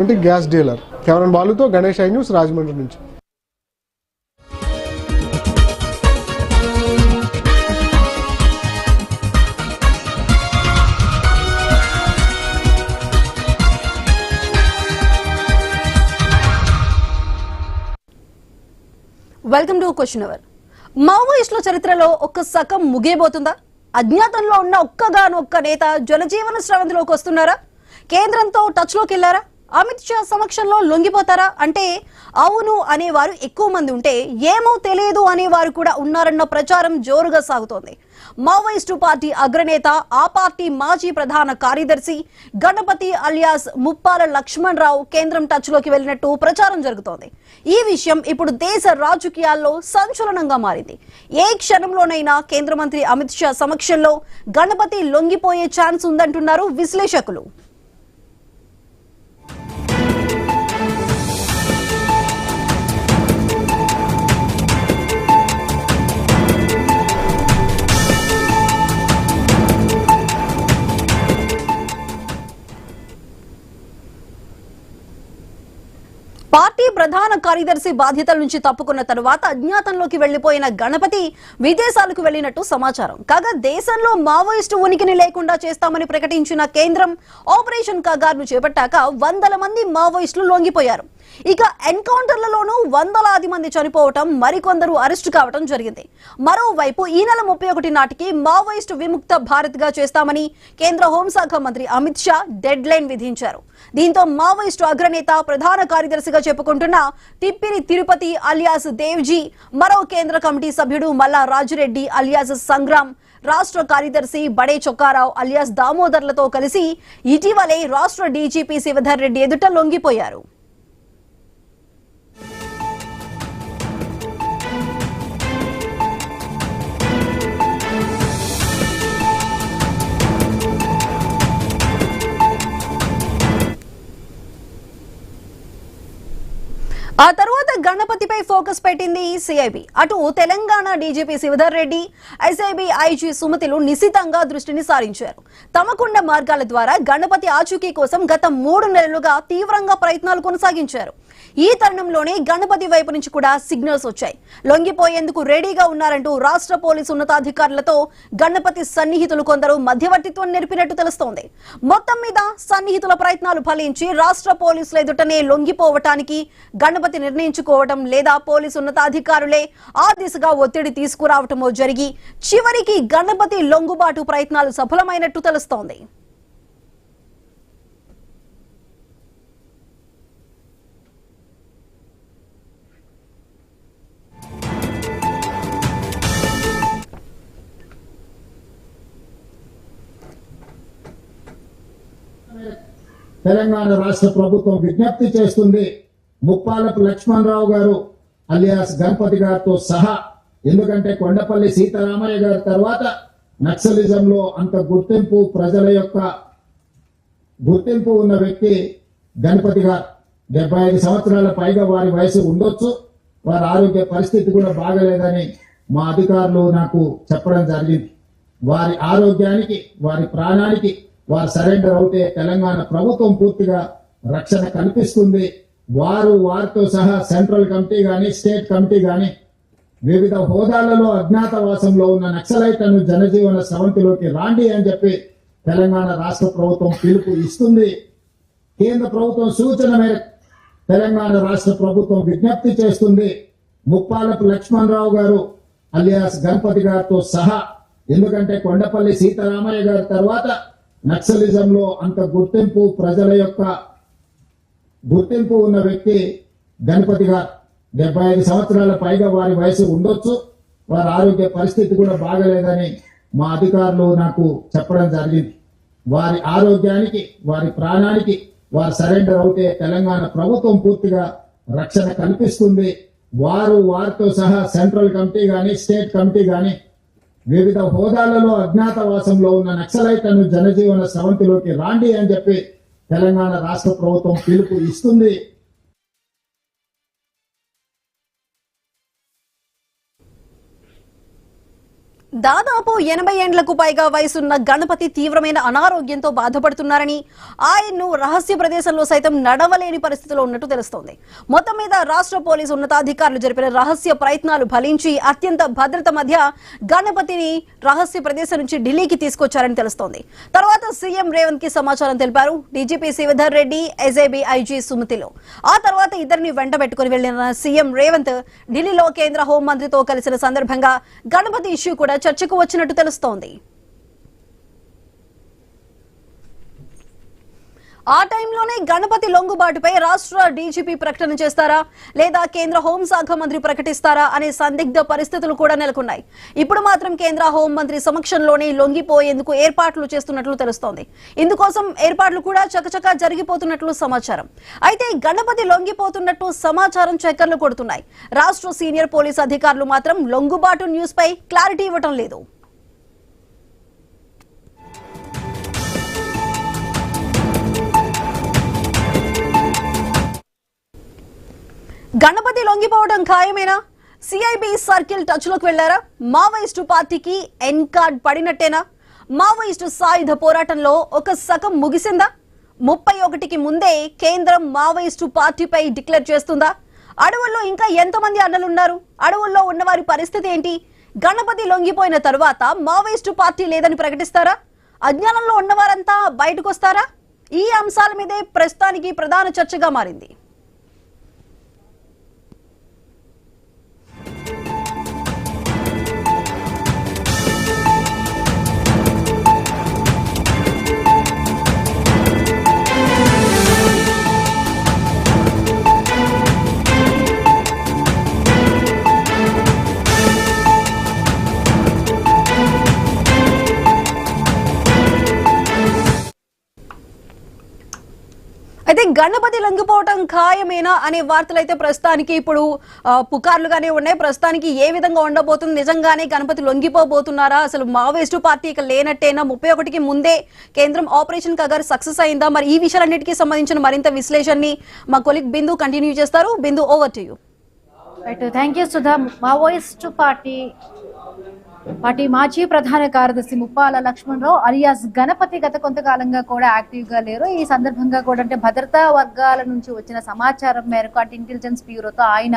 Gas dealer cameraman బాలుతో Ganesh I news Rajahmundry నుంచి. Welcome to question hour. మావోయిస్టుల చరిత్రలో ఒక్క సగం ముగియబోతుందా? అజ్ఞాతంలో ఉన్న ఒక్క నేత జనజీవన స్రవంతిలోకి వస్తున్నారా? కేంద్రంతో టచ్ లోకి వెళ్లారా? అమిత్ షా సమక్షంలో లొంగిపోతారా? అంటే అవును అనేవారు ఎక్కువ మంది ఉంటే ఏమో తెలియదు అనేవారు కూడా ఉన్నారన్న ప్రచారం జోరుగా సాగుతోంది. మావోయిస్టు పార్టీ అగ్రనేత, ఆ పార్టీ మాజీ ప్రధాన కార్యదర్శి గణపతి అలియాస్ ముప్పాల లక్ష్మణ్ రావు కేంద్రం టచ్ లోకి వెళ్లినట్టు ప్రచారం జరుగుతోంది. ఈ విషయం ఇప్పుడు దేశ రాజకీయాల్లో సంచలనంగా మారింది. ఏ క్షణంలోనైనా కేంద్ర మంత్రి అమిత్ షా సమక్షంలో గణపతి లొంగిపోయే ఛాన్స్ ఉందంటున్నారు విశ్లేషకులు. పార్టీ ప్రధాన కార్యదర్శి బాధ్యతల నుంచి తప్పుకున్న తరువాత అజ్ఞాతంలోకి వెళ్లిపోయిన గణపతి విదేశాలకు వెళ్లినట్టు సమాచారం. కాగా దేశంలో మావోయిస్టు ఉనికిని లేకుండా చేస్తామని ప్రకటించిన కేంద్రం ఆపరేషన్ కగార్ను చేపట్టాక వందల మంది మావోయిస్టులు లొంగిపోయారు. ఇక ఎన్కౌంటర్లలోనూ వందలాది మంది చనిపోవటం, మరికొందరు అరెస్టు కావటం జరిగింది. మరోవైపు ఈ నెల 31 నాటికి మావోయిస్టు విముక్త భారత్ గా చేస్తామని కేంద్ర హోంశాఖ మంత్రి అమిత్ షా డెడ్ లైన్ విధించారు. దీంతో మావోయిస్టు అగ్రనేత, ప్రధాన కార్యదర్శిగా చెప్పుకుంటున్న తిప్పిరి తిరుపతి అలియాస్ దేవ్జీ, మరో కేంద్ర కమిటీ సభ్యుడు మల్లా రాజురెడ్డి అలియాస్ సంగ్రామ్, రాష్ట్ర కార్యదర్శి బడే చొక్కారావు అలియాస్ దామోదర్లతో కలిసి ఇటీవలే రాష్ట్ర డీజీపీ శివధర్ రెడ్డి ఎదుట లొంగిపోయారు. ఆ తర్వాత గణపతిపై ఫోకస్ పెట్టింది సిఐబి. అటు Telangana DGP Shivadhar Reddy, SIB IG సుమతిలు నిశితంగా దృష్టిని సారించారు. తమకుండ మార్గాల ద్వారా గణపతి ఆచూకీ కోసం గత 3 నెలలుగా తీవ్రంగా ప్రయత్నాలు కొనసాగించారు. ఈ తరుణంలోనే గణపతి వైపు నుంచి కూడా సిగ్నల్స్ వచ్చాయి. లొంగిపోయేందుకు రెడీగా ఉన్నారంటూ రాష్ట్ర పోలీసు ఉన్నతాధికారులతో గణపతి సన్నిహితులు కొందరు మధ్యవర్తిత్వం నెరిపినట్టు తెలుస్తోంది. మొత్తం మీద సన్నిహితుల ప్రయత్నాలు ఫలించి రాష్ట్ర పోలీసుల ఎదుటనే లొంగిపోవటానికి గణపతి నిర్ణయించుకోవటం, లేదా పోలీసు ఉన్నతాధికారులే ఆ దిశగా ఒత్తిడి తీసుకురావటమో జరిగి చివరికి గణపతి లొంగుబాటు ప్రయత్నాలు సఫలమైనట్టు తెలుస్తోంది. తెలంగాణ రాష్ట్ర ప్రభుత్వం విజ్ఞప్తి చేస్తుంది, ముప్పాలపు లక్ష్మణరావు గారు అలియాస్ గణపతి గారితో సహా. ఎందుకంటే కొండపల్లి సీతారామయ్య గారి తర్వాత నక్సలిజంలో అంత గుర్తింపు, ప్రజల యొక్క గుర్తింపు ఉన్న వ్యక్తి గణపతి గారు. 75 సంవత్సరాల పైగా వారి వయసు ఉండొచ్చు. వారి ఆరోగ్య పరిస్థితి కూడా బాగలేదని మా అధికారులు నాకు చెప్పడం జరిగింది. వారి ఆరోగ్యానికి, వారి ప్రాణానికి వారు సరెండర్ అవుతే తెలంగాణ ప్రభుత్వం పూర్తిగా రక్షణ కల్పిస్తుంది. వారితో సహా సెంట్రల్ కమిటీ గాని, స్టేట్ కమిటీ గాని వివిధ హోదాలలో అజ్ఞాతవాసంలో ఉన్న నక్సలైట్లను జనజీవన స్రవంతిలోకి రాండి అని చెప్పి తెలంగాణ రాష్ట్ర ప్రభుత్వం పిలుపు ఇస్తుంది. కేంద్ర ప్రభుత్వం సూచన మేరకు తెలంగాణ రాష్ట్ర ప్రభుత్వం విజ్ఞప్తి చేస్తుంది, ముప్పాలపు లక్ష్మణరావు గారు అలియాస్ గణపతి గారితో సహా. ఎందుకంటే కొండపల్లి సీతారామయ్య గారి తర్వాత నక్సలిజంలో అంత గుర్తింపు, ప్రజల యొక్క గుర్తింపు ఉన్న వ్యక్తి గణపతి గారు. 75 సంవత్సరాల పైగా వారి వయసు ఉండొచ్చు. వారి ఆరోగ్య పరిస్థితి కూడా బాగలేదని మా అధికారులు నాకు చెప్పడం జరిగింది. వారి ఆరోగ్యానికి, వారి ప్రాణానికి వారు సరెండర్ అవుతే తెలంగాణ ప్రభుత్వం పూర్తిగా రక్షణ కల్పిస్తుంది. వారితో సహా సెంట్రల్ కమిటీ గాని, స్టేట్ కమిటీ గాని వివిధ హోదాలలో అజ్ఞాతవాసంలో ఉన్న నక్సలైట్లను జనజీవన స్రవంతిలోకి రాండి అని చెప్పి తెలంగాణ రాష్ట్ర ప్రభుత్వం పిలుపు ఇస్తుంది. దాదాపు 80 ఏండ్లకు పైగా వయసున్న గణపతి తీవ్రమైన అనారోగ్యంతో బాధపడుతున్నారని, ఆయన్ను రహస్య ప్రదేశంలో సైతం నడవలేని పరిస్థితిలో ఉన్నట్టు తెలుస్తోంది. మొత్తం మీద రాష్ట్ర పోలీసు ఉన్నతాధికారులు జరిపిన రహస్య ప్రయత్నాలు ఫలించి అత్యంత భద్రత మధ్య గణపతిని రహస్య ప్రదేశం నుంచి ఢిల్లీకి తీసుకొచ్చారని తెలుస్తోంది. తర్వాత సీఎం రేవంత్ కి సమాచారం తెలిపారు DGP Sridhar Reddy, SIB IG సుమతిలో. ఆ తర్వాత ఇద్దరిని వెంటబెట్టుకుని వెళ్లిన సీఎం రేవంత్ ఢిల్లీలో కేంద్ర హోంమంత్రితో కలిసిన సందర్భంగా గణపతి ఇష్యూ కూడా చర్చకు వచ్చినట్టు తెలుస్తోంది. ఆ టైంలోనే గణపతి లొంగుబాటుపై రాష్ట్ర డీజీపీ ప్రకటన చేస్తారా లేదా కేంద్ర హోంశాఖ మంత్రి ప్రకటిస్తారా అనే సందిగ్ధ పరిస్థితులు కూడా నెలకొన్నాయి. ఇప్పుడు మాత్రం కేంద్ర హోంమంత్రి సమక్షంలోనే లొంగిపోయేందుకు ఏర్పాట్లు చేస్తున్నట్లు తెలుస్తోంది. ఇందుకోసం ఏర్పాట్లు కూడా చకచకా జరిగిపోతున్నట్లు సమాచారం. అయితే గణపతి లొంగిపోతున్నట్టు సమాచారం చక్కర్లు కొడుతున్నాయి. రాష్ట్ర సీనియర్ పోలీస్ అధికారులు మాత్రం లొంగుబాటు న్యూస్ పై క్లారిటీ ఇవ్వటం లేదు. గణపతి లొంగిపోవడం ఖాయమేనా? సిఐబి సర్కిల్ టచ్ లోకి వెళ్లారా? మావోయిస్టు పార్టీకి ఎన్ కార్డ్ పడినట్టేనా? మావోయిస్టు సాయుధ పోరాటంలో ఒక సగం ముగిసిందా? 31కి ముందే కేంద్రం మావోయిస్టు పార్టీపై డిక్లేర్ చేస్తుందా? అడవుల్లో ఇంకా ఎంతమంది అన్నలున్నారు? అడవుల్లో ఉన్నవారి పరిస్థితి ఏంటి? గణపతి లొంగిపోయిన తరువాత మావోయిస్టు పార్టీ లేదని ప్రకటిస్తారా? అజ్ఞానంలో ఉన్నవారంతా బయటకు వస్తారా? ఈ అంశాల మీదే ప్రస్తుతానికి ప్రధాన చర్చగా మారింది. అయితే గణపతి లొంగిపోవటం ఖాయమేనా అనే వార్తలు అయితే ప్రస్తుతానికి ఇప్పుడు పుకార్లుగానే ఉన్నాయి. ప్రస్తుతానికి ఏ విధంగా ఉండబోతుంది? నిజంగానే గణపతి లొంగిపోబోతున్నారా? అసలు మావోయిస్టు పార్టీ ఇక లేనట్టేనా? 31కి ముందే కేంద్రం ఆపరేషన్ కగర్ సక్సెస్ అయిందా? మరి ఈ విషయాలన్నిటికీ సంబంధించిన మరింత విశ్లేషణని మా కొలీగ్ బిందు కంటిన్యూ చేస్తారు. Bindu, over to you. Thank you Sudha. Maoist party మాజీ ప్రధాన కార్యదర్శి ముప్పాల లక్ష్మణరావు అలియాస్ గణపతి గత కొంతకాలంగా కూడా యాక్టివ్ గా లేరు. ఈ సందర్భంగా కూడా అంటే భద్రతా వర్గాల నుంచి వచ్చిన సమాచారం మేరకు అంటే ఇంటెలిజెన్స్ బ్యూరోతో ఆయన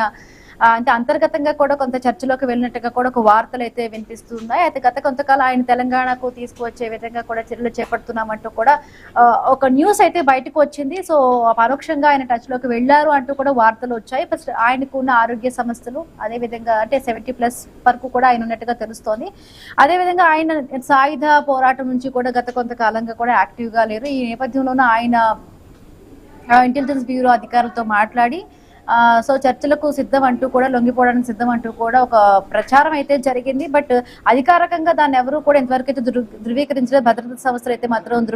అంటే అంతర్గతంగా కూడా కొంత చర్చలోకి వెళ్ళినట్టుగా కూడా ఒక వార్తలు అయితే వినిపిస్తున్నాయి. అయితే గత కొంతకాలం ఆయన తెలంగాణకు తీసుకువచ్చే విధంగా కూడా చర్యలు చేపడుతున్నామంటూ కూడా ఒక న్యూస్ అయితే బయటకు వచ్చింది. సో పరోక్షంగా ఆయన టచ్ లోకి వెళ్లారు అంటూ కూడా వార్తలు వచ్చాయి. ఫస్ట్ ఆయనకు ఉన్న ఆరోగ్య సమస్యలు, అదేవిధంగా అంటే 70+ వరకు కూడా ఆయన ఉన్నట్టుగా తెలుస్తోంది. అదేవిధంగా ఆయన సాయుధ పోరాటం నుంచి కూడా గత కొంతకాలంగా కూడా యాక్టివ్ గా లేరు. ఈ నేపథ్యంలోనే ఆయన ఇంటెలిజెన్స్ బ్యూరో అధికారులతో మాట్లాడి సో చర్చలకు సిద్ధం అంటూ కూడా, లొంగిపోవడానికి సిద్ధం అంటూ కూడా ఒక ప్రచారం అయితే జరిగింది. బట్ అధికారికంగా దాన్ని ఎవరు కూడా ఇంతవరకు అయితే ధృవీకరించలేదు. భద్రతా సంస్థలు అయితే మాత్రం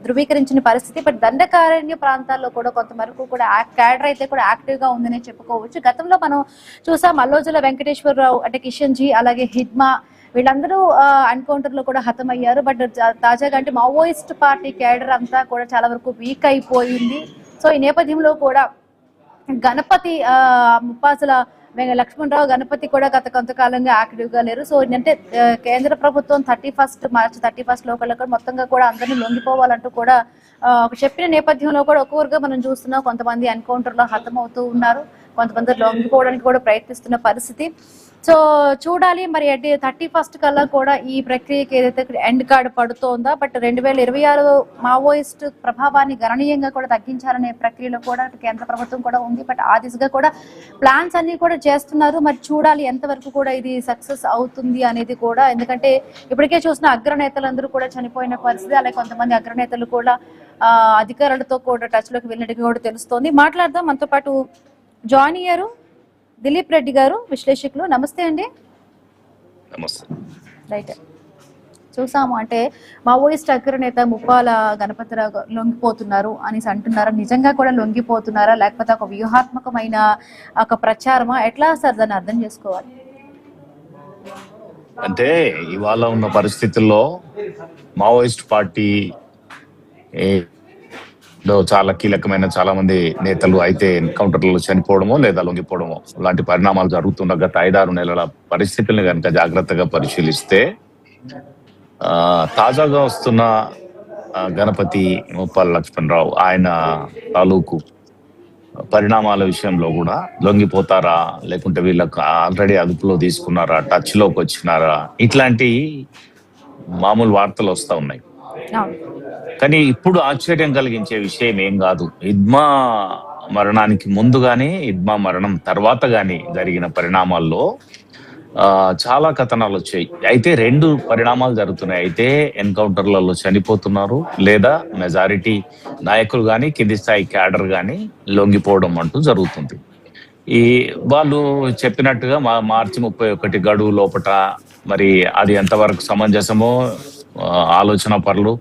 ధృవీకరించిన పరిస్థితి. బట్ దండకారణ్య ప్రాంతాల్లో కూడా కొంతవరకు కూడా క్యాడర్ అయితే కూడా యాక్టివ్ గా ఉందనే చెప్పుకోవచ్చు. గతంలో మనం చూసాం అల్లోజుల వెంకటేశ్వరరావు అంటే కిషన్ జీ, అలాగే హిడ్మా వీళ్ళందరూ ఎన్కౌంటర్ లో కూడా హతమయ్యారు. బట్ తాజాగా అంటే మావోయిస్ట్ పార్టీ క్యాడర్ అంతా కూడా చాలా వరకు వీక్ అయిపోయింది. సో ఈ నేపథ్యంలో కూడా గణపతి ముప్పాసల లక్ష్మణరావు గణపతి కూడా గత కొంతకాలంగా యాక్టివ్ గా లేరు. సో అంటే కేంద్ర ప్రభుత్వం మార్చి 31 లోకల్లో కూడా మొత్తంగా కూడా అందరినీ లొంగిపోవాలంటూ కూడా చెప్పిన నేపథ్యంలో కూడా ఒక్కొక్కరుగా మనం చూస్తున్నాం. కొంతమంది ఎన్కౌంటర్ లో హతమవుతూ ఉన్నారు, కొంతమంది లొంగిపోవడానికి కూడా ప్రయత్నిస్తున్న పరిస్థితి. సో చూడాలి మరి అంటే 31 కల్లా కూడా ఈ ప్రక్రియకి ఏదైతే ఎండ్ కార్డ్ పడుతోందా. బట్ 2026 మావోయిస్ట్ ప్రభావాన్ని గణనీయంగా కూడా తగ్గించాలనే ప్రక్రియలో కూడా కేంద్ర ప్రభుత్వం కూడా ఉంది. బట్ ఆ దిశగా కూడా ప్లాన్స్ అన్ని కూడా చేస్తున్నారు. మరి చూడాలి ఎంతవరకు కూడా ఇది సక్సెస్ అవుతుంది అనేది కూడా. ఎందుకంటే ఇప్పటికే చూసిన అగ్రనేతలందరూ కూడా చనిపోయిన పరిస్థితి. అలాగే కొంతమంది అగ్రనేతలు కూడా అధికారులతో కూడా టచ్ లోకి వెళ్ళినట్టుగా కూడా తెలుస్తోంది. మాట్లాడదాం. మనతో పాటు జాయిన్ అయ్యారు దిలీప్ రెడ్డి గారు, విశ్లేషకులు. నమస్తే అండి. నమస్తే. రైట్, చూసాము అంటే మావోయిస్ట్ అగ్రనేత ముప్పాల గణపతిరావు లొంగిపోతున్నారు అనేసి అంటున్నారా? నిజంగా కూడా లొంగిపోతున్నారా, లేకపోతే ఒక వ్యూహాత్మకమైన ఒక ప్రచారమా? ఎట్లా సార్ దాన్ని అర్థం చేసుకోవాలి? అంటే ఇవాళ ఉన్న పరిస్థితుల్లో మావోయిస్ట్ పార్టీ చాలా కీలకమైన చాలా మంది నేతలు అయితే ఎన్కౌంటర్లలో చనిపోవడమో లేదా లొంగిపోవడమో లాంటి పరిణామాలు జరుగుతున్న గత 5-6 నెలల పరిస్థితుల్ని కనుక జాగ్రత్తగా పరిశీలిస్తే తాజాగా వస్తున్న గణపతి ముప్పాల లక్ష్మణరావు ఆయన తాలూకు పరిణామాల విషయంలో కూడా లొంగిపోతారా, లేకుంటే వీళ్ళకి ఆల్రెడీ అదుపులో తీసుకున్నారా, టచ్ లోకి వచ్చినారా, ఇట్లాంటి మామూలు వార్తలు వస్తా ఉన్నాయి. కానీ ఇప్పుడు ఆశ్చర్యం కలిగించే విషయం ఏం కాదు. ఇద్మా మరణానికి ముందు గానీ ఇద్మా మరణం తర్వాత గానీ జరిగిన పరిణామాల్లో చాలా కథనాలు వచ్చాయి. అయితే 2 పరిణామాలు జరుగుతున్నాయి. అయితే ఎన్కౌంటర్లలో చనిపోతున్నారు, లేదా మెజారిటీ నాయకులు కానీ కింది స్థాయి క్యాడర్ కానీ లొంగిపోవడం అంటూ జరుగుతుంది. ఈ వాళ్ళు చెప్పినట్టుగా మార్చి 31 గడువు లోపట మరి అది ఎంతవరకు సమంజసమో ఆలోచన పరులు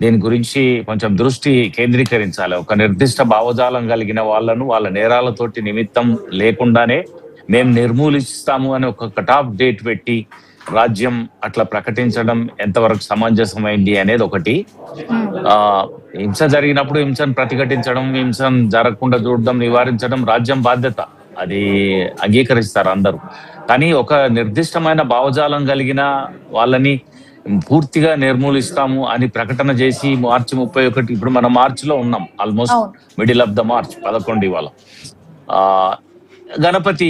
దీని గురించి కొంచెం దృష్టి కేంద్రీకరించాలి. ఒక నిర్దిష్ట భావజాలం కలిగిన వాళ్ళను వాళ్ళ నేరాలతోటి నిమిత్తం లేకుండానే మేము నిర్మూలిస్తాము అని ఒక కటాఫ్ డేట్ పెట్టి రాజ్యం అట్లా ప్రకటించడం ఎంతవరకు సమంజసమైంది అనేది ఒకటి. హింస జరిగినప్పుడు హింసను ప్రతిఘటించడం, హింసను జరగకుండా చూడడం, నివారించడం రాజ్యం బాధ్యత, అది అంగీకరిస్తారు అందరూ. కానీ ఒక నిర్దిష్టమైన భావజాలం కలిగిన వాళ్ళని పూర్తిగా నిర్మూలిస్తాము అని ప్రకటన చేసి మార్చి 31, ఇప్పుడు మనం మార్చిలో ఉన్నాం, almost middle of the March 11 ఇవాళ. గణపతి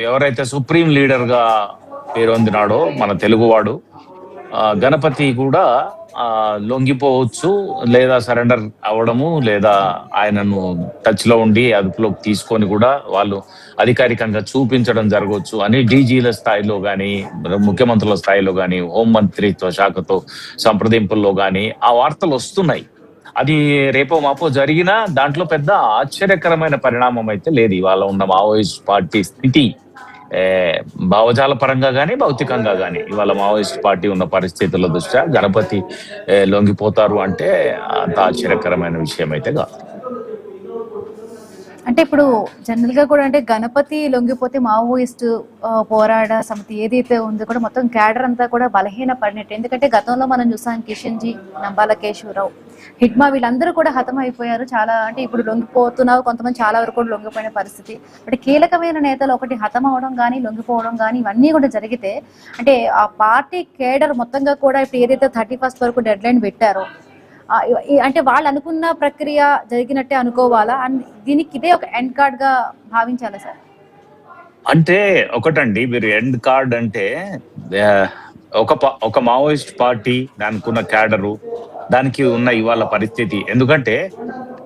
ఎవరైతే సుప్రీం లీడర్ గా పేరొందినాడో మన తెలుగువాడు, గణపతి కూడా లొంగిపోవచ్చు, లేదా సరెండర్ అవ్వడము, లేదా ఆయనను టచ్ లో ఉండి అదుపులోకి తీసుకొని కూడా వాళ్ళు అధికారికంగా చూపించడం జరగవచ్చు అని డీజీల స్థాయిలో కానీ ముఖ్యమంత్రుల స్థాయిలో కానీ హోంమంత్రిత్వ శాఖతో సంప్రదింపుల్లో కానీ ఆ వార్తలు వస్తున్నాయి. అది రేపో మాపో జరిగినా దాంట్లో పెద్ద ఆశ్చర్యకరమైన పరిణామం అయితే లేదు. ఇవాళ ఉన్న మావోయిస్ట్ పార్టీ స్థితి భావజాల పరంగా కానీ భౌతికంగా కానీ ఇవాళ మావోయిస్ట్ పార్టీ ఉన్న పరిస్థితుల దృష్ట్యా గణపతి లొంగిపోతారు అంటే అంత ఆశ్చర్యకరమైన విషయం అయితే కాదు. అంటే ఇప్పుడు జనరల్ గా కూడా అంటే గణపతి లొంగిపోతే మావోయిస్ట్ పోరాట సమితి ఏదైతే ఉందో కూడా మొత్తం క్యాడర్ అంతా కూడా బలహీన పడినట్టు. ఎందుకంటే గతంలో మనం చూసాం కిషన్ జీ, నంబాల కేశవరావు, హిట్మా వీళ్ళందరూ కూడా హతం అయిపోయారు. చాలా అంటే ఇప్పుడు లొంగిపోతున్నారు, కొంతమంది చాలా వరకు కూడా లొంగిపోయిన పరిస్థితి. అంటే కీలకమైన నేతలు ఒకటి హతం అవడం కానీ లొంగిపోవడం కానీ ఇవన్నీ కూడా జరిగితే అంటే ఆ పార్టీ కేడర్ మొత్తంగా కూడా ఇప్పుడు ఏదైతే 31 వరకు డెడ్ లైన్ పెట్టారో అంటే వాళ్ళు అనుకున్న ప్రక్రియ జరిగినట్టే అనుకోవాలా? దీనికి ఇదే ఒక ఎండ్ కార్డ్ గా భావించాలా సార్? అంటే ఒకటండి, మీరు ఎండ్ కార్డ్ అంటే ఒక మావోయిస్ట్ పార్టీ దానికి ఉన్న క్యాడరు, దానికి ఉన్న ఇవాళ పరిస్థితి. ఎందుకంటే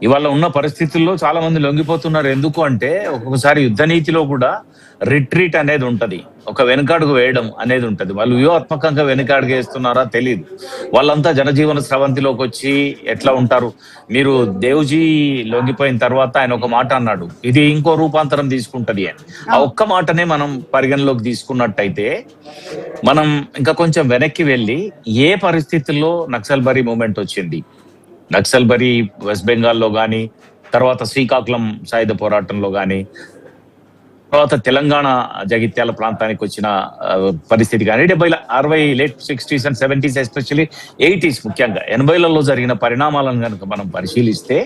ఇవాళ ఉన్న పరిస్థితుల్లో చాలా మంది లొంగిపోతున్నారు. ఎందుకు అంటే ఒక్కొక్కసారి యుద్ధ నీతిలో కూడా రిట్రీట్ అనేది ఉంటది, ఒక వెనుకాడుగు వేయడం అనేది ఉంటది. వాళ్ళు వ్యూహాత్మకంగా వెనుకాడుగు వేస్తున్నారా తెలియదు. వాళ్ళంతా జనజీవన స్రవంతిలోకి వచ్చి ఎట్లా ఉంటారు. మీరు దేవ్జీ లొంగిపోయిన తర్వాత ఆయన ఒక మాట అన్నాడు, ఇది ఇంకో రూపాంతరం తీసుకుంటది అని. ఆ ఒక్క మాటనే మనం పరిగణలోకి తీసుకున్నట్టయితే మనం ఇంకా కొంచెం వెనక్కి వెళ్ళి ఏ పరిస్థితుల్లో నక్సల్బరీ మూమెంట్ వచ్చింది, నక్సల్బరీ వెస్ట్ బెంగాల్లో కానీ, తర్వాత శ్రీకాకుళం సాయుధ పోరాటంలో కానీ, తర్వాత తెలంగాణ జగిత్యాల ప్రాంతానికి వచ్చిన పరిస్థితి కానీ 70, 60, late 60s and 70s, especially 80s, ముఖ్యంగా 80లలో జరిగిన పరిణామాలను కనుక మనం పరిశీలిస్తే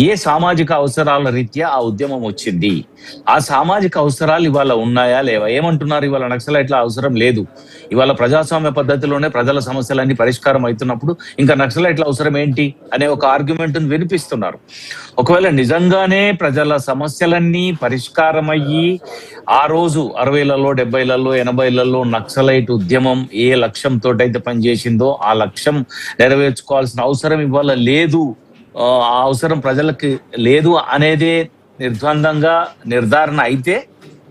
ఏ సామాజిక అవసరాల రీత్యా ఆ ఉద్యమం వచ్చింది, ఆ సామాజిక అవసరాలు ఇవాళ ఉన్నాయా లేవా? ఏమంటున్నారు ఇవాళ నక్సలైట్ల అవసరం లేదు, ఇవాళ ప్రజాస్వామ్య పద్ధతిలోనే ప్రజల సమస్యలన్నీ పరిష్కారం అవుతున్నప్పుడు ఇంకా నక్సలైట్ల అవసరం ఏంటి అనే ఒక ఆర్గ్యుమెంట్ వినిపిస్తున్నారు. ఒకవేళ నిజంగానే ప్రజల సమస్యలన్నీ పరిష్కారం అయ్యి ఆ రోజు 60లలో 70లలో 80లలో నక్సలైట్ ఉద్యమం ఏ లక్ష్యంతో అయితే పనిచేసిందో ఆ లక్ష్యం నెరవేర్చుకోవాల్సిన అవసరం ఇవాళ లేదు, ఆ అవసరం ప్రజలకి లేదు అనేదే నిర్ద్వందంగా నిర్ధారణ అయితే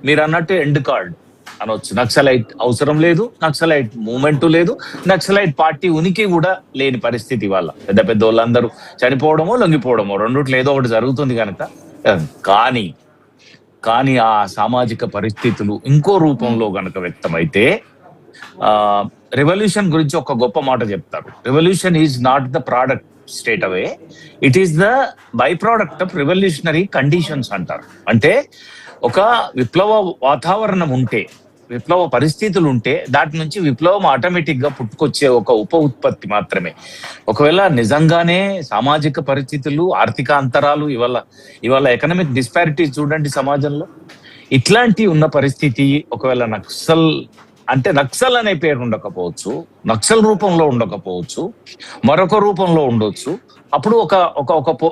మీరు అన్నట్టు ఎండ్ కార్డ్ అనొచ్చు. నక్సలైట్ అవసరం లేదు, నక్సలైట్ మూమెంట్ లేదు, నక్సలైట్ పార్టీ ఉనికి కూడా లేని పరిస్థితి వల్ల పెద్ద పెద్ద వాళ్ళందరూ చనిపోవడమో లొంగిపోవడమో రెండిట్లో ఏదో ఒకటి జరుగుతుంది కనుక. కానీ ఆ సామాజిక పరిస్థితులు ఇంకో రూపంలో గనక వ్యక్తమైతే రెవల్యూషన్ గురించి ఒక గొప్ప మాట చెప్తారు. Revolution is not the product state away, it is the by product of revolutionary conditions అంటారు. అంటే ఒక విప్లవ వాతావరణం ఉంటే, విప్లవ పరిస్థితులు ఉంటే దాటి నుంచి విప్లవం ఆటోమేటిక్ గా పుట్టుకొచ్చే ఒక ఉప ఉత్పత్తి మాత్రమే. ఒకవేళ నిజంగానే సామాజిక పరిస్థితులు, ఆర్థిక అంతరాలు, ఇవాళ ఎకనామిక్ డిస్పారిటీస్ చూడండి సమాజంలో, ఇట్లాంటి ఉన్న పరిస్థితి ఒకవేళ నక్సల్ అనే పేరు ఉండకపోవచ్చు, నక్సల్ రూపంలో ఉండకపోవచ్చు, మరొక రూపంలో ఉండొచ్చు. అప్పుడు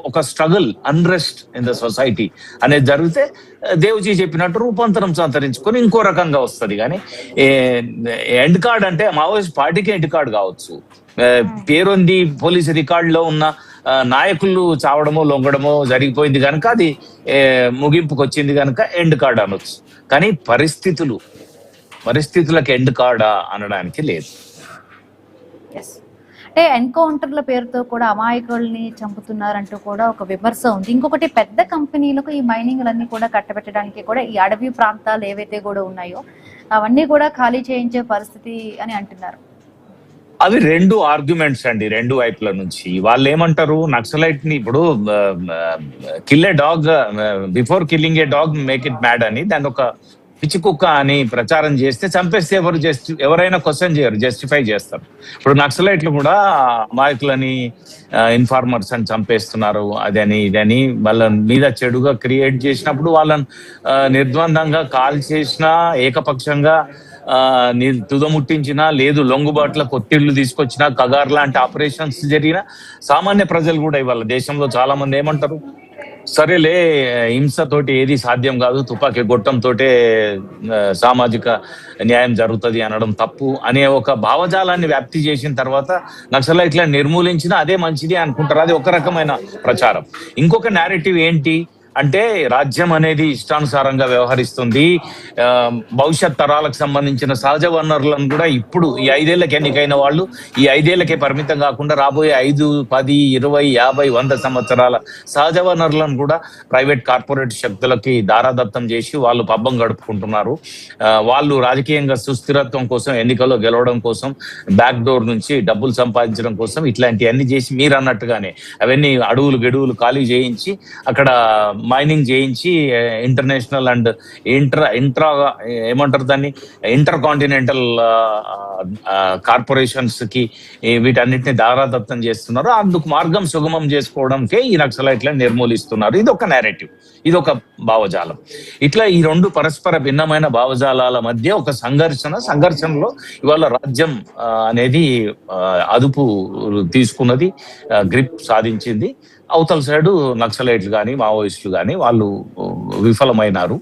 ఒక struggle, unrest in the society అనేది జరిగితే దేవుజీ చెప్పినట్టు రూపాంతరం సంతరించుకొని ఇంకో రకంగా వస్తుంది. కానీ ఎండ్ కార్డ్ అంటే మావోయిస్ట్ పార్టీకి ఎండ్ కార్డ్ కావచ్చు, పేరుంది పోలీసు రికార్డులో ఉన్న నాయకులు చావడమో లొంగడమో జరిగిపోయింది కనుక అది ముగింపుకు వచ్చింది కనుక ఎండ్ కార్డ్ అనొచ్చు. కానీ పరిస్థితులకు ఎండ్ కార్డా అనడానికి లేదు. అంటే ఎన్కౌంటర్ల పేరుతో కూడా అమాయకుల్ని చంపుతున్నారంటూ కూడా ఒక విమర్శ ఉంది. ఇంకొకటి, పెద్ద కంపెనీలకు ఈ మైనింగ్లన్నీ కూడా కట్టబెట్టడానికి కూడా ఈ అడవి ప్రాంతాలు ఏవైతే కూడా ఉన్నాయో అవన్నీ కూడా ఖాళీ చేయించే పరిస్థితి అని అంటున్నారు. అవి రెండు ఆర్గ్యుమెంట్స్ అండి, రెండు వైపుల నుంచి. వాళ్ళు ఏమంటారు, నక్సలైట్ ని ఇప్పుడు kill A dog before killing A dog make it mad అని దాన్ని ఒక పిచ్చి కుక్క అని ప్రచారం చేస్తే చంపేస్తే ఎవరైనా క్వశ్చన్ చేయరు, జస్టిఫై చేస్తారు. ఇప్పుడు నక్సలైట్లు కూడా అమాయకులని ఇన్ఫార్మర్స్ అని చంపేస్తున్నారు, అదని ఇదని వాళ్ళ మీద చెడుగా క్రియేట్ చేసినప్పుడు వాళ్ళని నిర్ద్వందంగా కాల్ చేసినా, ఏకపక్షంగా తుదముట్టించినా, లేదు లొంగుబాట్ల కొత్తిళ్లు తీసుకొచ్చినా, కగార్ లాంటి ఆపరేషన్స్ జరిగిన సామాన్య ప్రజలు కూడా ఇవాళ దేశంలో చాలా మంది ఏమంటారు, సరేలే హింసతోటి ఏది సాధ్యం కాదు, తుపాకీ గొట్టంతోటే సామాజిక న్యాయం జరుగుతుంది అనడం తప్పు అనే ఒక భావజాలాన్ని వ్యాప్తి చేసిన తర్వాత నక్సలైట్లను నిర్మూలించినా అదే మంచిది అనుకుంటారు. అది ఒక రకమైన ప్రచారం. ఇంకొక నేరేటివ్ ఏంటి అంటే, రాజ్యం అనేది ఇష్టానుసారంగా వ్యవహరిస్తుంది, భవిష్యత్ తరాలకు సంబంధించిన సహజ వనరులను కూడా ఇప్పుడు ఈ 5 ఏళ్లకి ఎన్నికైన వాళ్ళు ఈ 5 ఏళ్లకే పరిమితం కాకుండా రాబోయే 5, 10, 20, 50, 100 సంవత్సరాల సహజ వనరులను కూడా ప్రైవేట్ కార్పొరేట్ శక్తులకి దారాదత్తం చేసి వాళ్ళు పబ్బం గడుపుకుంటున్నారు. వాళ్ళు రాజకీయంగా సుస్థిరత్వం కోసం, ఎన్నికల్లో గెలవడం కోసం, బ్యాక్ డోర్ నుంచి డబ్బులు సంపాదించడం కోసం ఇట్లాంటివన్నీ చేసి మీరు అన్నట్టుగానే అవన్నీ అడవులు గెడువులు ఖాళీ చేయించి అక్కడ మైనింగ్ చేయించి ఇంటర్నేషనల్ అండ్ ఏమంటారు దాన్ని, ఇంటర్ కాంటినెంటల్ కార్పొరేషన్స్ కి వీటన్నిటిని దారాదత్తం చేస్తున్నారు. అందుకు మార్గం సుగమం చేసుకోవడంకే ఈ నక్సలైట్లను నిర్మూలిస్తున్నారు. ఇది ఒక నేరేటివ్, ఇది ఒక భావజాలం. ఇట్లా ఈ రెండు పరస్పర భిన్నమైన భావజాలాల మధ్య ఒక సంఘర్షణలో ఇవాళ రాజ్యం అనేది అదుపు తీసుకున్నది, గ్రిప్ సాధించింది. అవతల సైడు నక్సలైట్లు కానీ మావోయిస్టులు కానీ వాళ్ళు విఫలమైనారు,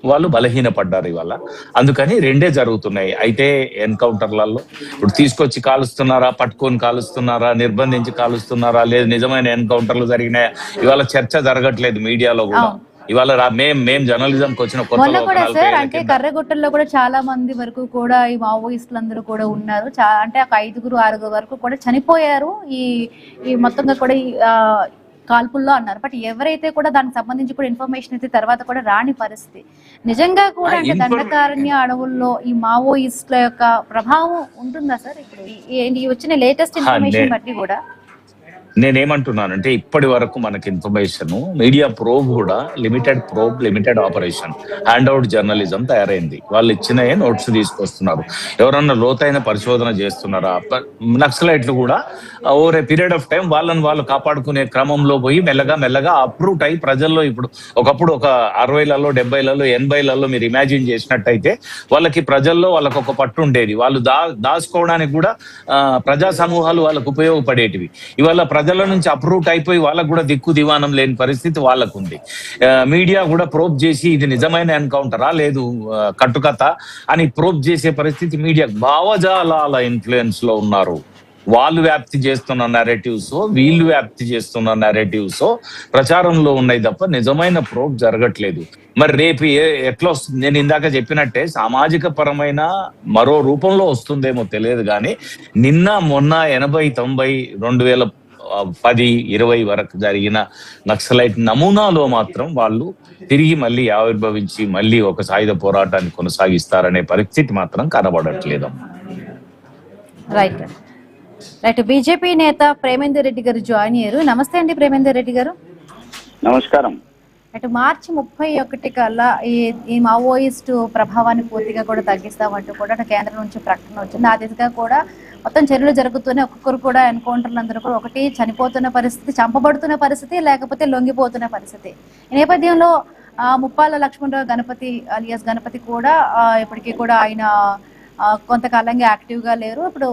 వాళ్ళు బలహీనపడ్డారు ఇవాళ. అందుకని రెండే జరుగుతున్నాయి. అయితే ఎన్కౌంటర్లలో ఇప్పుడు తీసుకొచ్చి కాలుస్తున్నారా, పట్టుకొని కాలుస్తున్నారా, నిర్బంధించి కాలుస్తున్నారా, లేదు నిజమైన ఎన్కౌంటర్లు జరిగినాయా, ఇవాళ చర్చ జరగట్లేదు మీడియాలో కూడా. ఇవాళ మేం జర్నలిజంకి వచ్చిన మొన్న కూడా సార్, అంటే కర్రగుట్టల్లో కూడా చాలా మంది వరకు కూడా ఈ మావోయిస్టులందరూ కూడా ఉన్నారు. అంటే ఒక 5, 6 వరకు కూడా చనిపోయారు ఈ మొత్తంగా కూడా కాల్పుల్లో అన్నారు. బట్ ఎవరైతే కూడా దానికి సంబంధించి కూడా ఇన్ఫర్మేషన్ అయితే తర్వాత కూడా రాని పరిస్థితి. నిజంగా కూడా అంటే దండకారణ్య అడవుల్లో ఈ మావోయిస్టుల యొక్క ప్రభావం ఉంటుందా సార్? ఇప్పుడు వచ్చిన లేటెస్ట్ ఇన్ఫర్మేషన్ బట్టి కూడా నేనేమంటున్నానంటే, ఇప్పటి వరకు మనకి ఇన్ఫర్మేషన్, మీడియా ప్రోబ్ కూడా limited operation, hand out journalism తయారైంది. వాళ్ళు ఇచ్చిన నోట్స్ తీసుకొస్తున్నారు. ఎవరన్నా లోతైన పరిశోధన చేస్తున్నారా? నక్సలైట్లు కూడా over a period of time వాళ్ళని వాళ్ళు కాపాడుకునే క్రమంలో పోయి మెల్లగా అప్రూట్ అయ్యి ప్రజల్లో, ఇప్పుడు ఒకప్పుడు ఒక 60లలో 70లలో 80లలో మీరు ఇమాజిన్ చేసినట్టయితే వాళ్ళకి ప్రజల్లో వాళ్ళకు ఒక పట్టు ఉండేది. వాళ్ళు దాచుకోవడానికి కూడా ప్రజా సమూహాలు వాళ్ళకు ఉపయోగపడేటివి. ఇవాళ ప్రజల నుంచి అప్రూట్ అయిపోయి వాళ్ళకు కూడా దిక్కు దివానం లేని పరిస్థితి వాళ్ళకు ఉంది. మీడియా కూడా ప్రోబ్ చేసి ఇది నిజమైన ఎన్కౌంటరా, లేదు కట్టుకథ అని ప్రోబ్ చేసే పరిస్థితి మీడియా. భావజాలాల ఇన్ఫ్లుయెన్స్ లో ఉన్నారు. వాళ్ళు వ్యాప్తి చేస్తున్న నెరేటివ్స్, వీళ్ళు వ్యాప్తి చేస్తున్న నెరేటివ్స్ ప్రచారంలో ఉన్నాయి తప్ప నిజమైన ప్రోబ్ జరగట్లేదు. మరి రేపు ఎట్లా వస్తుంది? నేను ఇందాక చెప్పినట్టే సామాజిక పరమైన మరో రూపంలో వస్తుందేమో తెలియదు. కానీ నిన్న మొన్న 80, 90, 2010, 20 వరకు జరిగిన నక్సలైట్ నమూనాలో మాత్రం వాళ్ళు తిరిగి మళ్ళీ ఆవిర్భవించి మళ్ళీ ఒక సాయుధ పోరాటాన్ని కొనసాగిస్తారనే పరిస్థితి మాత్రం కనబడట్లేదు. రైట్. బీజేపీ నేత ప్రేమేందర్ రెడ్డి గారు జాయిన్ అయ్యారు. నమస్తే అండి ప్రేమేందర్ రెడ్డి గారు. నమస్కారం. అటు మార్చి 31 కల్లా ఈ మావోయిస్టు ప్రభావాన్ని పూర్తిగా కూడా తగ్గిస్తామంటూ కూడా అటు కేంద్రం నుంచి ప్రకటన వచ్చింది. ఆ దిశగా కూడా మొత్తం చర్యలు జరుగుతూనే ఒక్కొక్కరు కూడా ఎన్కౌంటర్లు అందరూ కూడా ఒకటి చనిపోతున్న పరిస్థితి, చంపబడుతున్న పరిస్థితి, లేకపోతే లొంగిపోతున్న పరిస్థితి. ఈ నేపథ్యంలో ముప్పాల లక్ష్మణరావు గణపతి అలియాస్ గణపతి కూడా ఇప్పటికీ కూడా ఆయన కొంతకాలంగా యాక్టివ్గా లేరు. ఇప్పుడు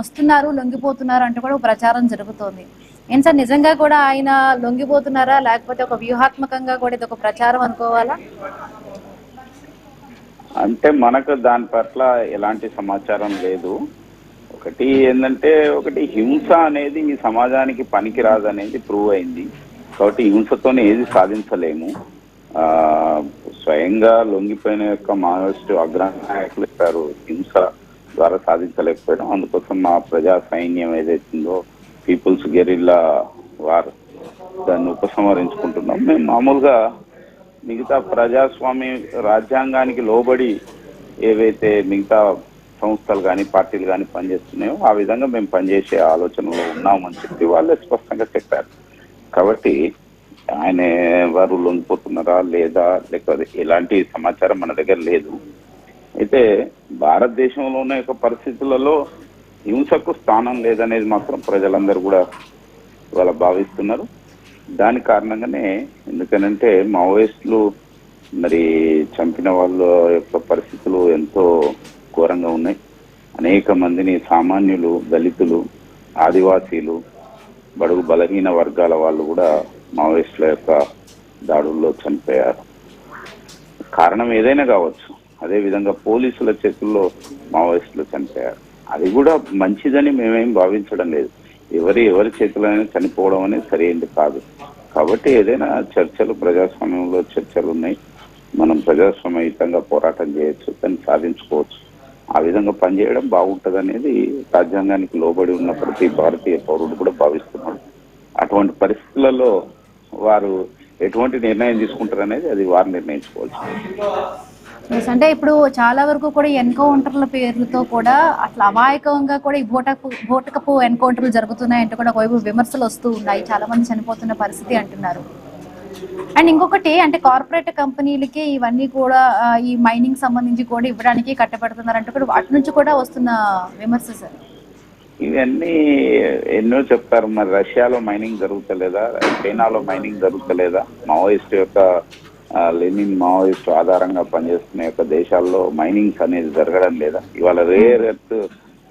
వస్తున్నారు, లొంగిపోతున్నారు అంటూ కూడా ప్రచారం జరుగుతోంది. ఏం సార్, నిజంగా కూడా ఆయన లొంగిపోతున్నారా, లేకపోతే ఒక వ్యూహాత్మకంగా కూడా ఇది ఒక ప్రచారం అనుకోవాలా? అంటే మనకు దాని పట్ల ఎలాంటి సమాచారం లేదు. ఒకటి ఏంటంటే, ఒకటి హింస అనేది ఈ సమాజానికి పనికి రాదనేది ప్రూవ్ అయింది. కాబట్టి హింసతోనే ఏది సాధించలేము. స్వయంగా లొంగిపోయిన యొక్క మావోయిస్టు అగ్రనాయకులు చెప్పారు, హింస ద్వారా సాధించలేకపోయాం. అందుకోసం మా ప్రజా సైన్యం ఏదైతుందో పీపుల్స్ గెరిల్లా వార్, దాన్ని ఉపసంహరించుకుంటున్నాం. మేము మామూలుగా మిగతా ప్రజాస్వామ్య రాజ్యాంగానికి లోబడి ఏవైతే మిగతా సంస్థలు కానీ పార్టీలు కానీ పనిచేస్తున్నాయో ఆ విధంగా మేము పనిచేసే ఆలోచనలో ఉన్నామని చెప్పి వాళ్ళే స్పష్టంగా చెప్పారు. కాబట్టి ఆయన వారు లొంగిపోతున్నారా లేదా, లేకపోతే ఎలాంటి సమాచారం మన దగ్గర లేదు. అయితే భారతదేశంలో ఉన్న యొక్క పరిస్థితులలో హింసకు స్థానం లేదనేది మాత్రం ప్రజలందరూ కూడా వాళ్ళ భావిస్తున్నారు. దాని కారణంగానే, ఎందుకనంటే మావోయిస్టులు మరి చంపిన వాళ్ళ యొక్క పరిస్థితులు ఎంతో ఘోరంగా ఉన్నాయి. అనేక మందిని సామాన్యులు, దళితులు, ఆదివాసీలు, బడుగు బలహీన వర్గాల వాళ్ళు కూడా మావోయిస్టుల యొక్క దాడుల్లో చనిపోయారు. కారణం ఏదైనా కావచ్చు. అదేవిధంగా పోలీసుల చేతుల్లో మావోయిస్టులు చనిపోయారు. అది కూడా మంచిదని మేమేం భావించడం లేదు. ఎవరి చేతులైనా చనిపోవడం అనేది సరైనది కాదు. కాబట్టి ఏదైనా చర్చలు, ప్రజాస్వామ్యంలో చర్చలు ఉన్నాయి. మనం ప్రజాస్వామ్యయుతంగా పోరాటం చేయొచ్చు, దాన్ని సాధించుకోవచ్చు. ఆ విధంగా పనిచేయడం బాగుంటుంది అనేది రాజ్యాంగానికి లోబడి ఉన్న ప్రతి భారతీయ పౌరుడు కూడా భావిస్తున్నాడు. అటువంటి పరిస్థితులలో వారు ఎటువంటి నిర్ణయం తీసుకుంటారు అనేది అది వారు నిర్ణయించుకోవచ్చు. అంటే ఇప్పుడు చాలా వరకు కూడా ఎన్కౌంటర్ల పేర్లతో కూడా అట్లా అమాయకంగా కూడా ఈ బోటకపు ఎన్కౌంటర్లు జరుగుతున్నాయంటే కూడా ఒకవైపు విమర్శలు వస్తూ ఉన్నాయి. చాలా మంది చనిపోతున్న పరిస్థితి అంటున్నారు. అండ్ ఇంకొకటి అంటే కార్పొరేట్ కంపెనీలకి ఇవన్నీ కూడా ఈ మైనింగ్ సంబంధించి కూడా ఇవ్వడానికి కట్టబెడుతున్నారు అంటే కూడా వాటి నుంచి కూడా వస్తున్న విమర్శ సార్. ఇవన్నీ ఎన్నో చెప్తారు. మరి రష్యాలో మైనింగ్ జరుగుతలేదా, చైనాలో మైనింగ్ జరుగుతలేదా? మావోయిస్ట్ యొక్క లెనిన్ మావోయిస్ట్ ఆధారంగా పనిచేస్తున్న యొక్క దేశాల్లో మైనింగ్స్ అనేది జరగడం లేదా? ఇవాళ రేర్ ఎర్త్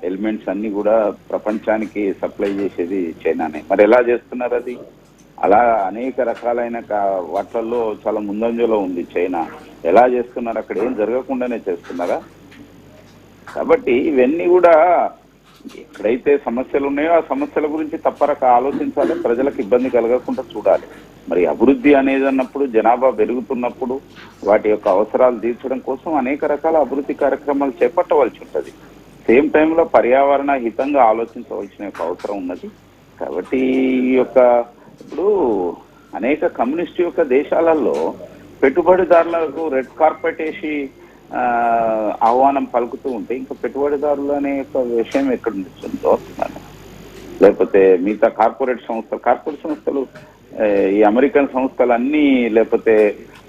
ఎలిమెంట్స్ అన్ని కూడా ప్రపంచానికి సప్లై చేసేది చైనానే. మరి ఎలా చేస్తున్నారు అది? అలా అనేక రకాలైన వాటిల్లో చాలా ముందంజలో ఉంది చైనా. ఎలా చేస్తున్నారు? అక్కడ ఏం జరగకుండానే చేస్తున్నారా? కాబట్టి ఇవన్నీ కూడా ఎక్కడైతే సమస్యలు ఉన్నాయో ఆ సమస్యల గురించి తప్పరక ఆలోచించాలి, ప్రజలకు ఇబ్బంది కలగకుండా చూడాలి. మరి అభివృద్ధి అనేది అన్నప్పుడు జనాభా పెరుగుతున్నప్పుడు వాటి యొక్క అవసరాలు తీర్చడం కోసం అనేక రకాల అభివృద్ధి కార్యక్రమాలు చేపట్టవలసి ఉంటుంది. సేమ్ టైంలో పర్యావరణ హితంగా ఆలోచించవలసిన అవసరం ఉన్నది. కాబట్టి ఈ యొక్క ఇప్పుడు అనేక కమ్యూనిస్ట్ యొక్క దేశాలలో పెట్టుబడిదారులకు రెడ్ కార్పెట్ వేసి ఆహ్వానం పలుకుతూ ఉంటే ఇంకా పెట్టుబడిదారులు అనే యొక్క విషయం ఎక్కడ ఉంటుందో, లేకపోతే మిగతా కార్పొరేట్ సంస్థలు ఈ అమెరికన్ సంస్థలన్నీ, లేకపోతే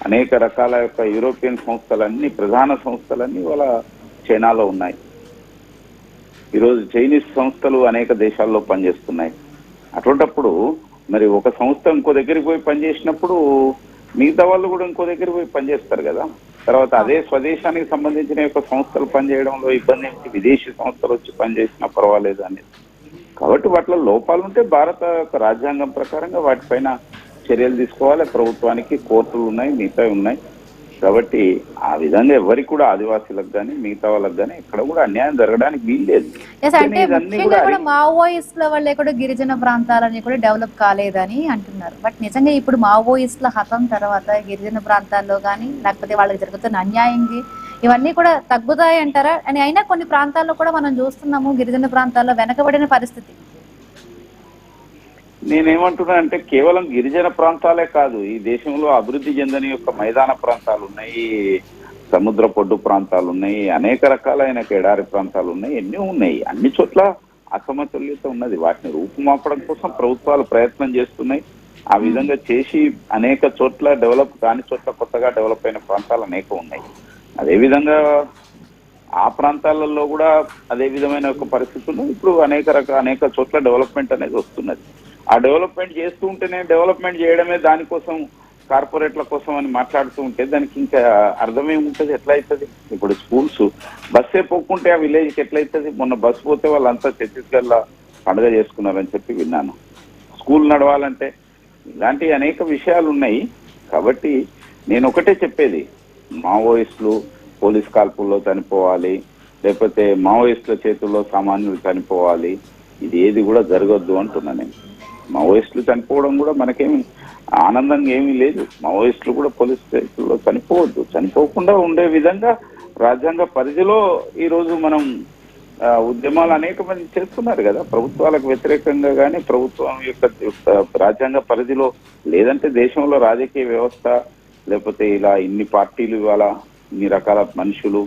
అనేక రకాల యొక్క యూరోపియన్ సంస్థలన్నీ, ప్రధాన సంస్థలన్నీ వాళ్ళ చైనాలో ఉన్నాయి. ఈరోజు చైనీస్ సంస్థలు అనేక దేశాల్లో పనిచేస్తున్నాయి. అటువంటప్పుడు మరి ఒక సంస్థ ఇంకో దగ్గరికి పోయి పనిచేసినప్పుడు మిగతా వాళ్ళు కూడా ఇంకో దగ్గరికి పోయి పనిచేస్తారు కదా. తర్వాత అదే స్వదేశానికి సంబంధించిన యొక్క సంస్థలు పనిచేయడంలో ఇబ్బంది ఏంటి? విదేశీ సంస్థలు వచ్చి పనిచేసినా పర్వాలేదు అనేది. కాబట్టి వాటిలో లోపాలు ఉంటే భారత రాజ్యాంగం ప్రకారంగా వాటిపైన చర్యలు తీసుకోవాలి. ప్రభుత్వానికి కోర్టులు ఉన్నాయి, మిగతా ఉన్నాయి. కాబట్టి ఆ విధంగా ఎవరికి కూడా ఆదివాసీలకు కానీ మిగతా వాళ్ళకి కానీ ఇక్కడ కూడా అన్యాయం జరగడానికి వీల్లేదు. అంటే ముఖ్యంగా కూడా మావోయిస్టుల వల్లే కూడా గిరిజన ప్రాంతాలని కూడా డెవలప్ కాలేదని అంటున్నారు. బట్ నిజంగా ఇప్పుడు మావోయిస్టుల హతం తర్వాత గిరిజన ప్రాంతాల్లో కానీ లేకపోతే వాళ్ళకి జరుగుతున్న అన్యాయంకి ఇవన్నీ కూడా తగ్గుతాయి అంటారా? అని అయినా కొన్ని ప్రాంతాల్లో కూడా మనం చూస్తున్నాము గిరిజన ప్రాంతాల్లో వెనకబడిన పరిస్థితి. నేనేమంటున్నా అంటే కేవలం గిరిజన ప్రాంతాలే కాదు, ఈ దేశంలో అభివృద్ధి చెందని యొక్క మైదాన ప్రాంతాలు ఉన్నాయి, సముద్ర పొడ్డు ప్రాంతాలు ఉన్నాయి, అనేక రకాలైన ఎడారి ప్రాంతాలు ఉన్నాయి, ఎన్నో ఉన్నాయి. అన్ని చోట్ల అసమతుల్యత ఉన్నది. వాటిని రూపుమాపడం కోసం ప్రభుత్వాలు ప్రయత్నం చేస్తున్నాయి. ఆ విధంగా చేసి అనేక చోట్ల డెవలప్ కాని చోట్ల కొత్తగా డెవలప్ అయిన ప్రాంతాలు అనేక ఉన్నాయి. అదేవిధంగా ఆ ప్రాంతాలలో కూడా అదే విధమైన ఒక పరిస్థితులు ఇప్పుడు అనేక చోట్ల డెవలప్మెంట్ అనేది వస్తున్నది. ఆ డెవలప్మెంట్ చేస్తూ ఉంటేనే డెవలప్మెంట్ చేయడమే దానికోసం కార్పొరేట్ల కోసం అని మాట్లాడుతూ ఉంటే దానికి ఇంకా అర్థమేముంటది? ఎట్లా అవుతుంది? ఇప్పుడు స్కూల్స్ బస్సే పోకుంటే ఆ విలేజ్కి ఎట్లా అవుతుంది? మొన్న బస్సు పోతే వాళ్ళంతా ఛత్తీస్గఢ్ లో పండుగ చేసుకున్నారని చెప్పి విన్నాను. స్కూల్ నడవాలంటే ఇలాంటి అనేక విషయాలు ఉన్నాయి. కాబట్టి నేను ఒకటే చెప్పేది, మావోయిస్టులు పోలీస్ కాల్పుల్లో చనిపోవాలి, లేకపోతే మావోయిస్టుల చేతుల్లో సామాన్యులు చనిపోవాలి, ఇది ఏది కూడా జరగద్దు అంటున్నా నేను. మావోయిస్టులు చనిపోవడం కూడా మనకేమి ఆనందంగా ఏమీ లేదు. మావోయిస్టులు కూడా పోలీస్ చేతుల్లో చనిపోవద్దు. చనిపోకుండా ఉండే విధంగా రాజ్యాంగ పరిధిలో ఈరోజు మనం ఉద్యమాలు అనేక మంది చేస్తున్నారు కదా, ప్రభుత్వాలకు వ్యతిరేకంగా కానీ ప్రభుత్వం యొక్క రాజ్యాంగ పరిధిలో. లేదంటే దేశంలో రాజకీయ వ్యవస్థ లేకపోతే ఇలా ఇన్ని పార్టీలు, ఇవాళ ఇన్ని రకాల మనుషులు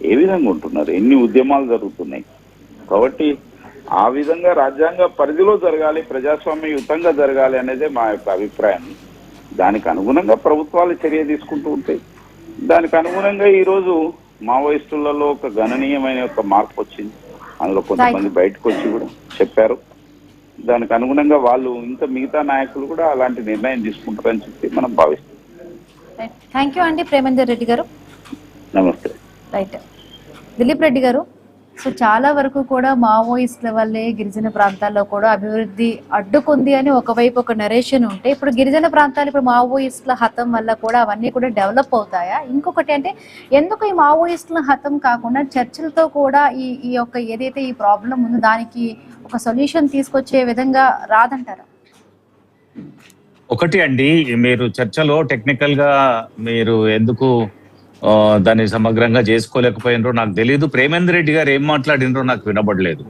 ఏ విధంగా ఉంటున్నారు, ఎన్ని ఉద్యమాలు జరుగుతున్నాయి. కాబట్టి ఆ విధంగా రాజ్యాంగ పరిధిలో జరగాలి, ప్రజాస్వామ్యయుతంగా జరగాలి అనేదే మా యొక్క అభిప్రాయం. దానికి అనుగుణంగా ప్రభుత్వాలు చర్య తీసుకుంటూ ఉంటాయి. దానికి అనుగుణంగా ఈరోజు మావోయిస్టులలో ఒక గణనీయమైన ఒక మార్పు వచ్చింది. అందులో కొంతమంది బయటకు వచ్చి కూడా చెప్పారు. దానికి అనుగుణంగా వాళ్ళు ఇంకా మిగతా నాయకులు కూడా అలాంటి నిర్ణయం తీసుకుంటారని చెప్పి మనం భావిస్తాం. థ్యాంక్ యూ అండి ప్రేమేందర్ రెడ్డి గారు. నమస్తే. రైట్. దిలీప్ రెడ్డి గారు, సో చాలా వరకు కూడా మావోయిస్టుల వల్లే గిరిజన ప్రాంతాల్లో కూడా అభివృద్ధి అడ్డుకుంది అని ఒకవైపు ఒక నరేషన్ ఉంటే, ఇప్పుడు గిరిజన ప్రాంతాలు ఇప్పుడు మావోయిస్టుల హతం వల్ల కూడా అవన్నీ కూడా డెవలప్ అవుతాయా? ఇంకొకటి అంటే ఎందుకు ఈ మావోయిస్టుల హతం కాకుండా చర్చలతో కూడా ఈ యొక్క ఏదైతే ఈ ప్రాబ్లం ఉందో దానికి ఒక సొల్యూషన్ తీసుకొచ్చే విధంగా రాదంటారా? ఒకటి అండి, మీరు చర్చలో టెక్నికల్ గా మీరు ఎందుకు దాన్ని సమగ్రంగా చేసుకోలేకపోయినరో నాకు తెలియదు. ప్రేమేందర్ రెడ్డి గారు ఏం మాట్లాడినరో నాకు వినబడలేదు.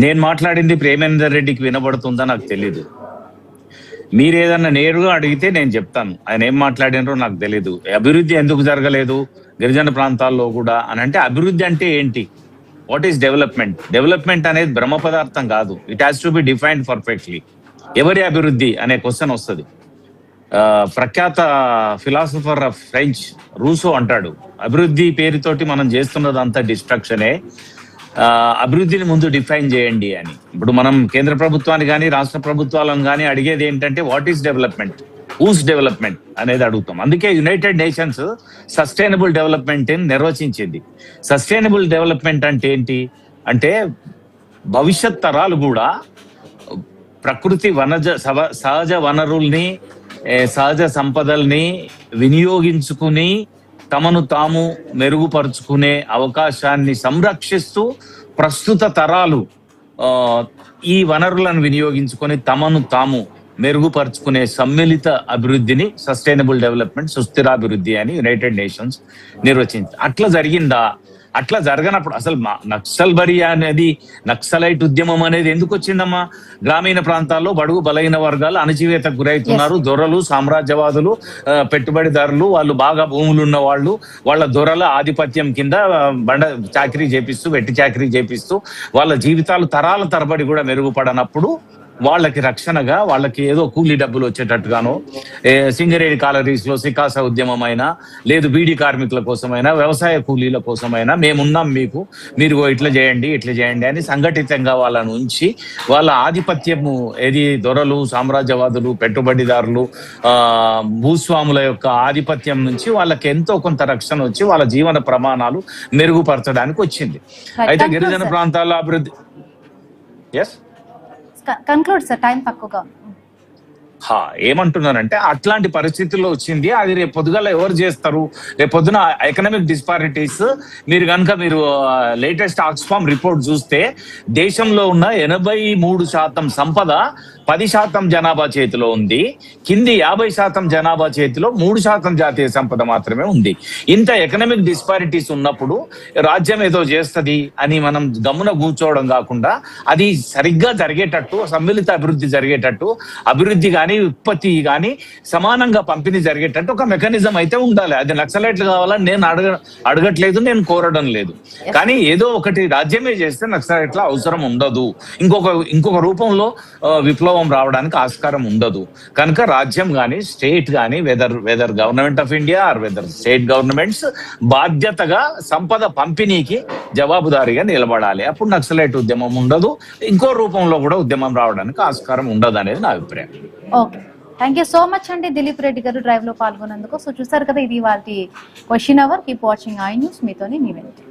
నేను మాట్లాడింది ప్రేమేందర్ రెడ్డికి వినబడుతుందా నాకు తెలీదు. మీరు ఏదన్నా నేరుగా అడిగితే నేను చెప్తాను ఆయన ఏం మాట్లాడినరో నాకు తెలీదు. అభివృద్ధి ఎందుకు జరగలేదు గిరిజన ప్రాంతాల్లో కూడా అని అంటే, అభివృద్ధి అంటే ఏంటి? What is development? డెవలప్మెంట్ అనేది బ్రహ్మ పదార్థం కాదు. It has to be defined perfectly. ఎవరి అభివృద్ధి అనే క్వశ్చన్ వస్తుంది. ప్రఖ్యాత ఫిలాసఫర్ ఆఫ్ ఫ్రెంచ్ రూసో అంటాడు, అభివృద్ధి పేరుతోటి మనం చేస్తున్నదంతా డిస్ట్రక్షనే, అభివృద్ధిని ముందు డిఫైన్ చేయండి అని. ఇప్పుడు మనం కేంద్ర ప్రభుత్వాన్ని కానీ రాష్ట్ర ప్రభుత్వాలను కానీ అడిగేది ఏంటంటే what is development, whose development అనేది అడుగుతాం. అందుకే యునైటెడ్ నేషన్స్ సస్టైనబుల్ డెవలప్మెంట్ నిర్వచించింది. సస్టైనబుల్ డెవలప్మెంట్ అంటే ఏంటి అంటే, భవిష్యత్ తరాలు కూడా ప్రకృతి సహజ వనరుల్ని, సహజ సంపదల్ని వినియోగించుకుని తమను తాము మెరుగుపరుచుకునే అవకాశాన్ని సంరక్షిస్తూ, ప్రస్తుత తరాలు ఈ వనరులను వినియోగించుకొని తమను తాము మెరుగుపరుచుకునే సమ్మిళిత అభివృద్ధిని సస్టైనబుల్ డెవలప్మెంట్, సుస్థిరాభివృద్ధి అని యునైటెడ్ నేషన్స్ నిర్వచించింది. అట్లా జరిగిందా? అట్లా జరగనప్పుడు అసలు నక్సల్ బరియా అనేది, నక్సలైట్ ఉద్యమం అనేది ఎందుకు వచ్చిందమ్మా? గ్రామీణ ప్రాంతాల్లో బడుగు బలహీన వర్గాలు అణచివేతకు గురవుతున్నారు. దొరలు, సామ్రాజ్యవాదులు, పెట్టుబడిదారులు, వాళ్ళు బాగా భూములు ఉన్న వాళ్ళు, వాళ్ళ దొరల ఆధిపత్యం కింద చాకరీ చేపిస్తూ, వెట్టి చాకరీ చేపిస్తూ వాళ్ళ జీవితాలు తరాల తరబడి కూడా మెరుగుపడనప్పుడు వాళ్ళకి రక్షణగా, వాళ్ళకి ఏదో కూలీ డబ్బులు వచ్చేటట్టుగానో, సింగరేణి కాలరీస్ లో సికాస ఉద్యమం అయినా, లేదు బీడీ కార్మికుల కోసమైనా, వ్యవసాయ కూలీల కోసమైనా మేమున్నాం మీకు, మీరు ఇట్లా చేయండి ఇట్లా చేయండి అని సంఘటితంగా వాళ్ళను ఉంచి, వాళ్ళ ఆధిపత్యము ఏది దొరలు, సామ్రాజ్యవాదులు, పెట్టుబడిదారులు, భూస్వాముల యొక్క ఆధిపత్యం నుంచి వాళ్ళకి ఎంతో కొంత రక్షణ వచ్చి వాళ్ళ జీవన ప్రమాణాలు మెరుగుపరచడానికి వచ్చింది. అయితే గిరిజన ప్రాంతాల్లో అభివృద్ధి కంక్లూడ్ సార్, టైం తక్కువగా. ఏమంటున్నానంటే అట్లాంటి పరిస్థితుల్లో వచ్చింది. అది రేపు పొద్దుగాల ఎవరు చేస్తారు? రేపు పొద్దున ఎకనామిక్ డిస్పారిటీస్ మీరు లేటెస్ట్ ఆక్స్ఫామ్ రిపోర్ట్ చూస్తే దేశంలో ఉన్న 83% సంపద 10% జనాభా చేతిలో ఉంది. కింది 50% జనాభా చేతిలో 3% జాతీయ సంపద మాత్రమే ఉంది. ఇంత ఎకనామిక్ డిస్పారిటీస్ ఉన్నప్పుడు రాజ్యం ఏదో చేస్తుంది అని మనం గమ్మున కూర్చోవడం కాకుండా, అది సరిగ్గా జరిగేటట్టు, సమ్మిళిత అభివృద్ధి జరిగేటట్టు, అభివృద్ధి కానీ ఉత్పత్తి కానీ సమానంగా పంపిణీ జరిగేటట్టు ఒక మెకానిజం అయితే ఉండాలి. అది నక్సలైట్లు కావాలని నేను అడగట్లేదు, నేను కోరడం లేదు. కానీ ఏదో ఒకటి రాజ్యమే చేస్తే నక్సలైట్ల అవసరం ఉండదు. ఇంకొక రూపంలో విప్లవం ప్రభావం రావడానికి ఆస్కారం ఉండదు. కనుక రాజ్యం కానీ స్టేట్ కానీ whether government of India or whether state governments బాధ్యతగా సంపద పంపిణీకి జవాబుదారీగా నిలబడాలి. అప్పుడు నక్సలైట్ ఉద్యమం ఉండదు, ఇంకో రూపంలో కూడా ఉద్యమం రావడానికి ఆస్కారం ఉండదు అనేది నా అభిప్రాయం. Okay, thank you so much అండి దిలీప్ రెడ్డి గారు డ్రైవ్ లో పాల్గొన్నందుకు. సో చూసారు కదా, ఇది వాళ్ళ question hour. Keep watching I news. మీతోని మీ వెంట